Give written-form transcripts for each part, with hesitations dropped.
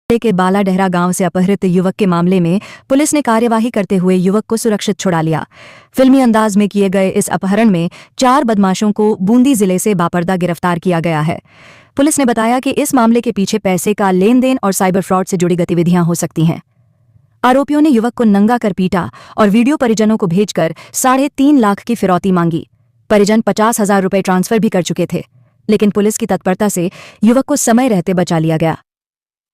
जिले के बालाडहरा गांव से अपहृत युवक के मामले में पुलिस ने कार्यवाही करते हुए युवक को सुरक्षित छुड़ा लिया। फिल्मी अंदाज में किए गए इस अपहरण में 4 बदमाशों को बूंदी जिले से बापर्दा गिरफ्तार किया गया है। पुलिस ने बताया कि इस मामले के पीछे पैसे का लेन देन और साइबर फ्रॉड से जुड़ी गतिविधियां हो सकती हैं। आरोपियों ने युवक को नंगा कर पीटा और वीडियो परिजनों को भेजकर 3.5 लाख की फिरौती मांगी। परिजन 50,000 रुपये ट्रांसफर भी कर चुके थे, लेकिन पुलिस की तत्परता से युवक को समय रहते बचा लिया गया।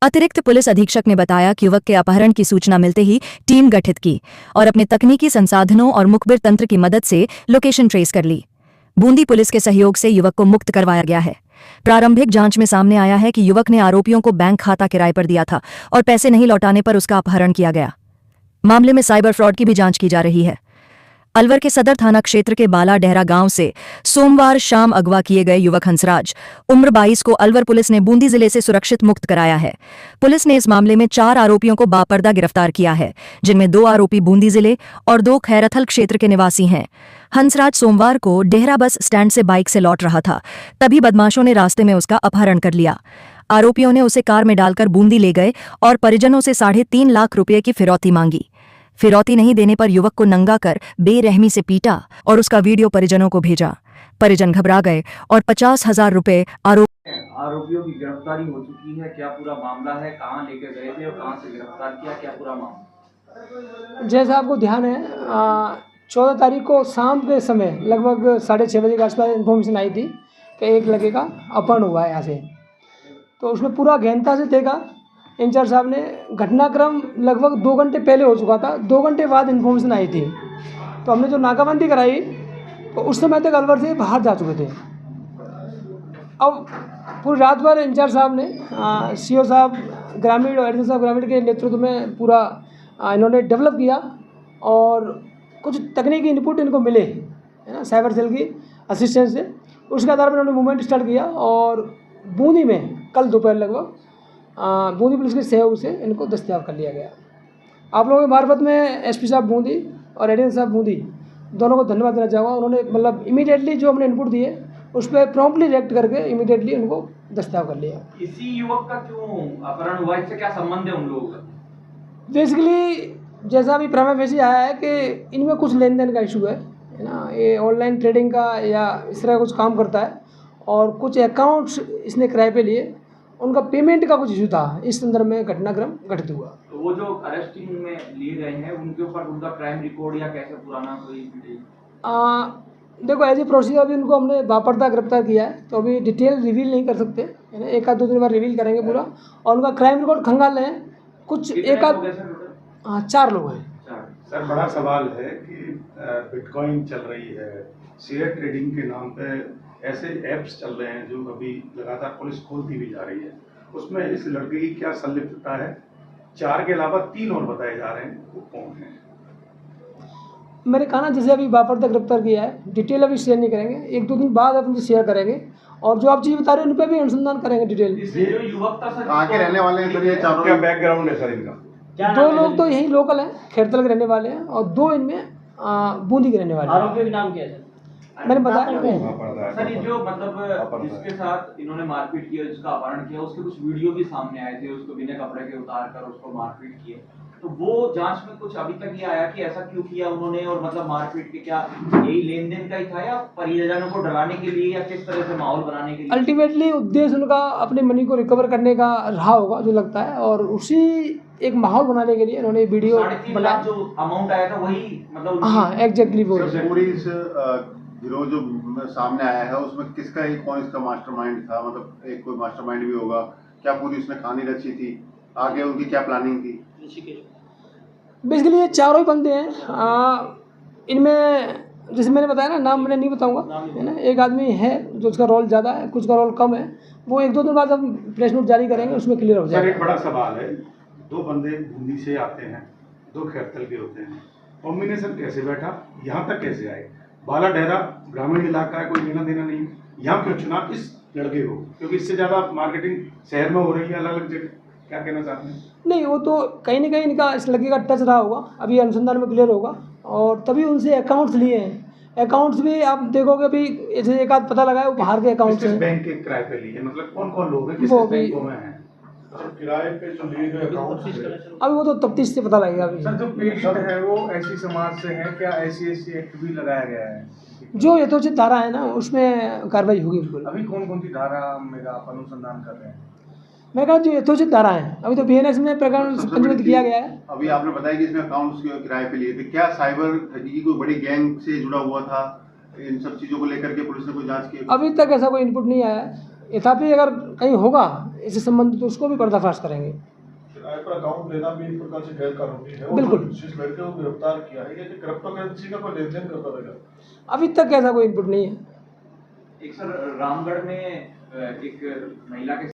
अतिरिक्त पुलिस अधीक्षक ने बताया कि युवक के अपहरण की सूचना मिलते ही टीम गठित की और अपने तकनीकी संसाधनों और मुखबिर तंत्र की मदद से लोकेशन ट्रेस कर ली। बूंदी पुलिस के सहयोग से युवक को मुक्त करवाया गया है। प्रारंभिक जांच में सामने आया है कि युवक ने आरोपियों को बैंक खाता किराए पर दिया था और पैसे नहीं लौटाने पर उसका अपहरण किया गया। मामले में साइबर फ्रॉड की भी जांच की जा रही है। अलवर के सदर थाना क्षेत्र के बालाडहरा गांव से सोमवार शाम अगवा किए गए युवक हंसराज उम्र 22 को अलवर पुलिस ने बूंदी जिले से सुरक्षित मुक्त कराया है। पुलिस ने इस मामले में 4 आरोपियों को बापर्दा गिरफ्तार किया है, जिनमें 2 आरोपी बूंदी जिले और 2 खैरथल क्षेत्र के निवासी हैं। हंसराज सोमवार को डेहरा बस स्टैंड से बाइक से लौट रहा था, तभी बदमाशों ने रास्ते में उसका अपहरण कर लिया। आरोपियों ने उसे कार में डालकर बूंदी ले गए और परिजनों से 3.5 लाख रुपये की फिरौती मांगी। फिरौती नहीं देने पर युवक को नंगा कर बेरहमी से पीटा और उसका वीडियो परिजनों को भेजा। परिजन घबरा गए और 50,000 रुपये आरोपियों की गिरफ्तारी हो चुकी है। क्या पूरा मामला है, कहां लेके गए थे और कहां से गिरफ्तार किया, क्या पूरा मामला? जैसा आपको ध्यान है, 14 तारीख को शाम के समय लगभग 6:30 बजे के आसपास इन्फॉर्मेशन आई थी कि एक लड़के का अपहरण हुआ है यहाँ से। तो उसमें पूरा गहनता से देखा इंचार्ज साहब ने। घटनाक्रम लगभग 2 घंटे पहले हो चुका था, 2 घंटे बाद इन्फॉर्मेशन आई थी। तो हमने जो नाकाबंदी कराई तो उस समय तक अलवर से बाहर जा चुके थे। अब पूरी रात भर इंचार्ज साहब ने सीओ साहब ग्रामीण और एडिशनल साहब ग्रामीण के नेतृत्व में पूरा इन्होंने डेवलप किया और कुछ तकनीकी इनपुट इनको मिले, है ना, साइबर सेल की असिस्टेंस से। उसके आधार पर इन्होंने मूवमेंट स्टार्ट किया और बूंदी में कल दोपहर लगभग बूंदी पुलिस के सहयोग से इनको दस्तयाब कर लिया गया। आप लोगों के मार्फत में एसपी साहब बूंदी और एडीएम साहब बूंदी दोनों को धन्यवाद देना चाहूँगा। उन्होंने मतलब इमीडिएटली जो हमने इनपुट दिए उस पर प्रॉम्प्टली रिएक्ट करके इमीडिएटली उनको दस्तयाब कर लिया। इसी युवक का क्यों अपहरण हुआ, इससे क्या संबंध है उन लोगों का? बेसिकली जैसा अभी प्राइमा फेसी आया है कि इनमें कुछ लेन देन का इशू है ना। ये ऑनलाइन ट्रेडिंग का या इस तरह का कुछ काम करता है और कुछ अकाउंट्स इसने किराए पे लिए, उनका पेमेंट का कुछ इशू था। इस संदर्भ में घटनाक्रम घटित हुआ। तो वो जो अरेस्टिंग में लिए गए हैं उनके ऊपर उनका क्राइम रिकॉर्ड या कैसे पुराना कोई? देखो एज ए प्रोसीजर अभी उनको हमने बापर्दा गिरफ्तार किया है, तो अभी डिटेल रिवील नहीं कर सकते, है ना। 1-2 दिन बाद रिवील करेंगे पूरा। और उनका क्राइम रिकॉर्ड खंगाल है कुछ 4 लोग हैं। सर बड़ा सवाल है कि बिटकॉइन चल रही है, शेयर ट्रेडिंग के नाम पे ऐसे ऐप्स चल रहे हैं जो अभी लगातार पुलिस खोलती भी जा रही है। उसमें इस लड़के की क्या संलिप्तता है? 4 के अलावा 3 और बताए जा रहे हैं, वो कौन है? मैंने कहा ना, जैसे अभी बापर्दा गिरफ्तार किया है, डिटेल अभी शेयर नहीं करेंगे, 1-2 दिन बाद अपन शेयर करेंगे और जो आप चीज़ बता रहे हैं उन पर भी अनुसंधान करेंगे डिटेल। जो युवक था सर कहाँ के रहने वाले हैं सर? ये चारों क्या बैकग्राउंड है सर इनका? 2 लोग तो यहीं लोकल हैं, खैरथल के रहने वाले हैं और 2 इनमें बूंदी के रहने वाले हैं। आरोपियों के नाम क्या है सर? मैंने बताया सर, ये जो मतलब जिसके साथ इन्होंने मारपीट किया, जिसका अपहरण किया, उसके कुछ वीडियो भी सामने आए थे, उसको बिना कपड़े के उतार कर उसको मारपीट किए। तो वो जांच में कुछ अभी तक ये आया कि ऐसा क्यों किया उन्होंने और मतलब मारपीट के क्या यही लेन देन का ही था या परिजनों को डराने के लिए या किस तरह से माहौल बनाने के लिए? अल्टीमेटली उद्देश्य उनका अपने मनी को रिकवर करने का रहा होगा जो लगता है, और उसी एक माहौल बनाने के लिए उन्होंने वीडियो 3.5 लाख जो अमाउंट आया था वही मतलब? हाँ एग्जैक्टली वो पूरी इस गिरोह जो सामने आया है उसमें किसका एक कौन इसका मास्टरमाइंड था? मतलब एक कोई मास्टरमाइंड भी होगा क्या? पूरी उसने कहानी रची थी, आगे उनकी क्या प्लानिंग थी? बेसिकली ये 4 ही बंदे हैं। इनमें जैसे मैंने बताया ना, नाम मैंने नहीं बताऊंगा, है ना। एक आदमी है जो उसका रोल ज़्यादा है, कुछ का रोल कम है, वो 1-2 दिन बाद हम प्रेस नोट जारी करेंगे, उसमें क्लियर हो जाएगा। सर एक बड़ा सवाल है, 2 बंदे बूंदी से आते हैं, 2 खैरथल के होते हैं, कॉम्बिनेशन कैसे बैठा, यहाँ तक कैसे आए? बालाडहरा ग्रामीण इलाका है, कोई लेना देना नहीं, यहाँ क्यों चुना इस लड़के को? क्योंकि इससे ज़्यादा मार्केटिंग शहर में हो रही है अलग अलग जगह। क्या कहना चाहते हैं? नहीं, वो तो कहीं ना कहीं इनका इस लड़के का टच रहा होगा, अभी अनुसंधान में क्लियर होगा। और तभी उनसे अकाउंट्स लिए हैं। अकाउंट्स भी आप देखोगे अभी जैसे एक आध पता लगा है वो बाहर के अकाउंट्स हैं। बैंक के किराए पे लिए, मतलब कौन कौन लोग हैं, किस बैंकों में हैं? किराए पे जो लिए गए अकाउंट अभी वो तो तफ्तीश से पता लगेगा अभी। सर जो पीड़ित है वो ऐसी समाज से है, क्या SC/ST एक्ट भी लगाया गया है? जो यथोचित धारा है ना उसमें कार्रवाई होगी बिल्कुल। अभी कौन कौन सी धारा में आप अनुसंधान कर रहे हैं? मैं कहा जो यथोचित धारा है, अभी तो BNS में प्रकरण पंजीबद्ध किया गया है। अभी आपने बताया कि इसमें अकाउंट्स किराए पे लिए थे, क्या साइबर ठगी की कोई बड़ी गैंग से जुड़ा हुआ था? इन सब चीजों को लेकर के पुलिस ने कोई जांच की? अभी तक ऐसा कोई इनपुट नहीं आया है, तथापि अगर कहीं होगा इससे संबंधित तो उसको भी पर्दाफाश करेंगे। किराए पर अकाउंट लेना भी एक प्रकार से गैर कानूनी है। बिल्कुल। जिस लड़के को गिरफ्तार किया है, ये क्रिप्टो करेंसी का कोई लेन देन करता रहेगा? अभी तक ऐसा कोई इनपुट नहीं है। एक सर रामगढ़ में एक महिला के